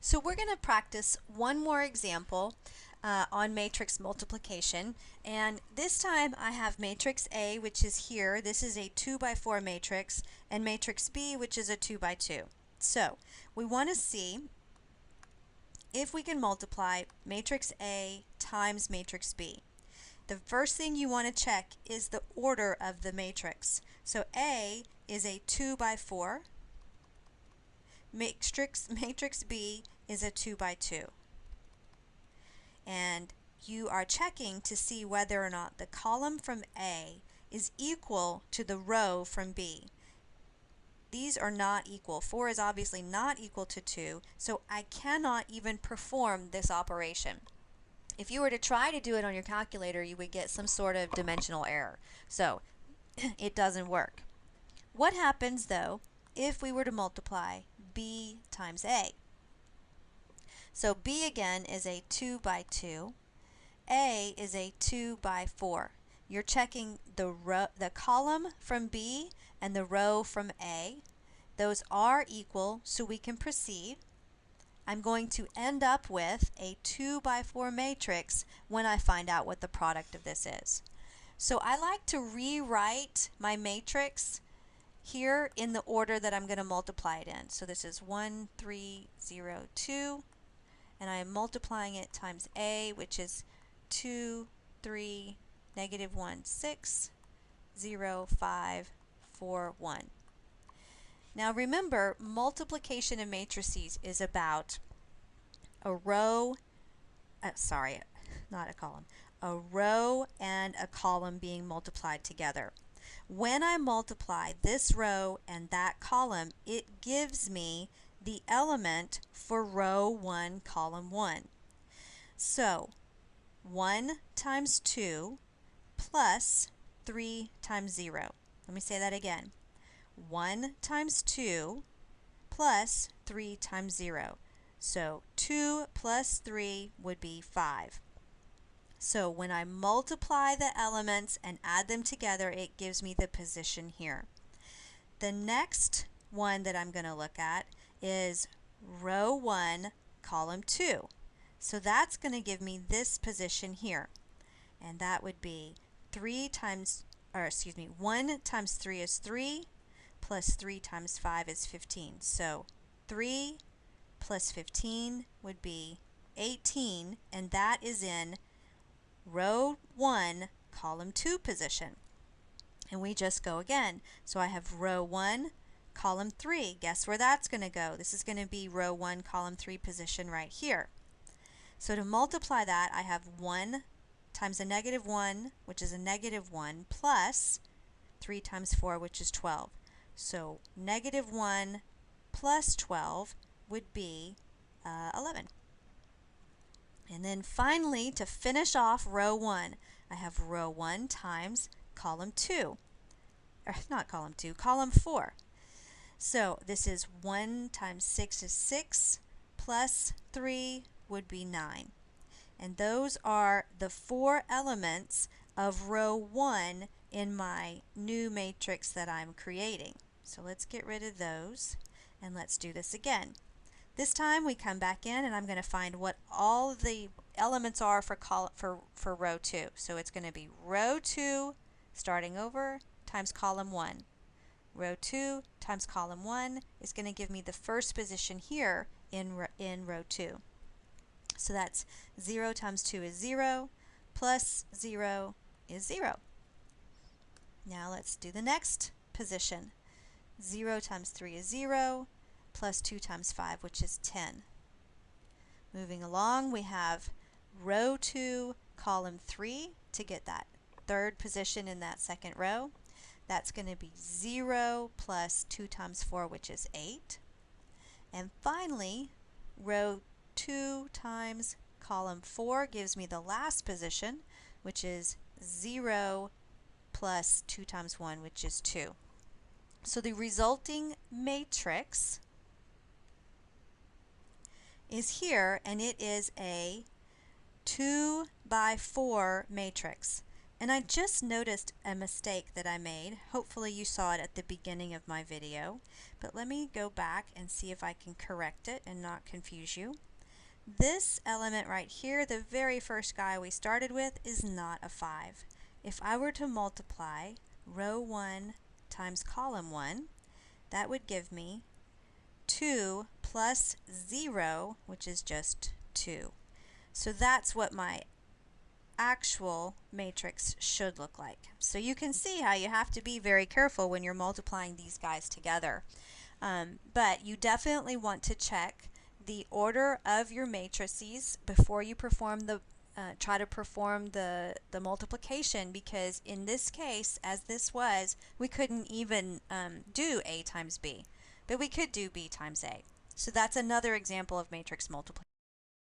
So we're going to practice one more example on matrix multiplication, and this time I have matrix A, which is here. This is a 2 by 4 matrix, and matrix B, which is a 2 by 2. So we want to see if we can multiply matrix A times matrix B. The first thing you want to check is the order of the matrix. So A is a 2 by 4. Matrix B is a 2 by 2. And you are checking to see whether or not the column from A is equal to the row from B. These are not equal. 4 is obviously not equal to 2, so I cannot even perform this operation. If you were to try to do it on your calculator, you would get some sort of dimensional error. So it doesn't work. What happens though if we were to multiply B times A? So B again is a 2 by 2. A is a 2 by 4. You're checking the column from B and the row from A. Those are equal, so we can proceed. I'm going to end up with a 2 by 4 matrix when I find out what the product of this is. So I like to rewrite my matrix here in the order that I'm going to multiply it in. So this is 1, 3, 0, 2, and I am multiplying it times A, which is 2, 3, negative 1, 6, 0, 5, 4, 1. Now remember, multiplication of matrices is about a row, not a column, a row and a column being multiplied together. When I multiply this row and that column, it gives me the element for row 1, column 1. So 1 times 2 plus 3 times 0. Let me say that again. 1 times 2 plus 3 times 0. So 2 plus 3 would be 5. So when I multiply the elements and add them together, it gives me the position here. The next one that I'm going to look at is row 1, column 2. So that's going to give me this position here. And that would be 1 times 3 is 3, plus 3 times 5 is 15. So 3 plus 15 would be 18, and that is in row 1, column 2 position. And we just go again. So I have row 1, column 3. Guess where that's going to go? This is going to be row 1, column 3 position right here. So to multiply that, I have 1 times a negative 1, which is a negative 1, plus 3 times 4, which is 12. So negative 1 plus 12 would be 11. And then finally, to finish off row 1, I have row 1 times column 2. Or not column 2, column 4. So this is 1 times 6 is 6, plus 3 would be 9. And those are the 4 elements of row 1 in my new matrix that I'm creating. So let's get rid of those, and let's do this again. This time we come back in, and I'm going to find what all the elements are for row 2. So it's going to be row 2, starting over, times column 1. Row 2 times column 1 is going to give me the first position here in row 2. So that's 0 times 2 is 0, plus 0 is 0. Now let's do the next position. 0 times 3 is 0, plus 2 times 5, which is 10. Moving along, we have row 2, column 3 to get that third position in that second row. That's going to be 0 plus 2 times 4, which is 8. And finally, row 2 times column 4 gives me the last position, which is 0 plus 2 times 1, which is 2. So the resulting matrix is here, and it is a 2 by 4 matrix. And I just noticed a mistake that I made. Hopefully you saw it at the beginning of my video, but let me go back and see if I can correct it and not confuse you. This element right here, the very first guy we started with, is not a 5. If I were to multiply row 1 times column 1, that would give me 2 plus 0, which is just 2. So that's what my actual matrix should look like. So you can see how you have to be very careful when you're multiplying these guys together. But you definitely want to check the order of your matrices before you perform the try to perform the multiplication, because in this case, as this was, we couldn't even do A times B, but we could do B times A. So that's another example of matrix multiplication.